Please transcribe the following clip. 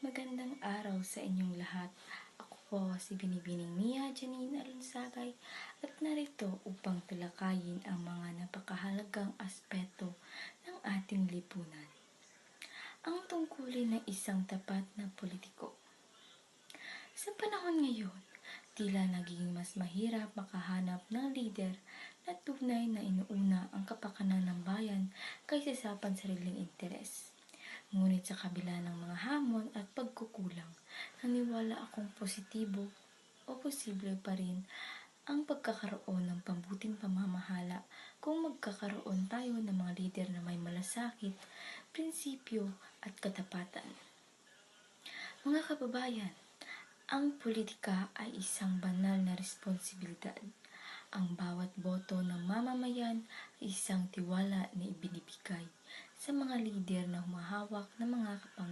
Magandang araw sa inyong lahat. Ako po si Binibining Mia Janine Alunsagay at narito upang talakayin ang mga napakahalagang aspeto ng ating lipunan. Ang tungkulin ng isang tapat na politiko. Sa panahon ngayon, tila naging mas mahirap makahanap ng lider na tunay na inuuna ang kapakanan ng bayan kaysa sa pansariling interes. Ngunit sa kabila ng mga hamon at pagkukulang, naniwala akong positibo o posible pa rin ang pagkakaroon ng pambuting pamamahala kung magkakaroon tayo ng mga lider na may malasakit, prinsipyo at katapatan. Mga kababayan, ang politika ay isang banal na responsibilidad. Ang bawat boto ng mamamayan ay isang tiwala na ibinibigay sa mga lider na humahawak ng mga kapangyarihan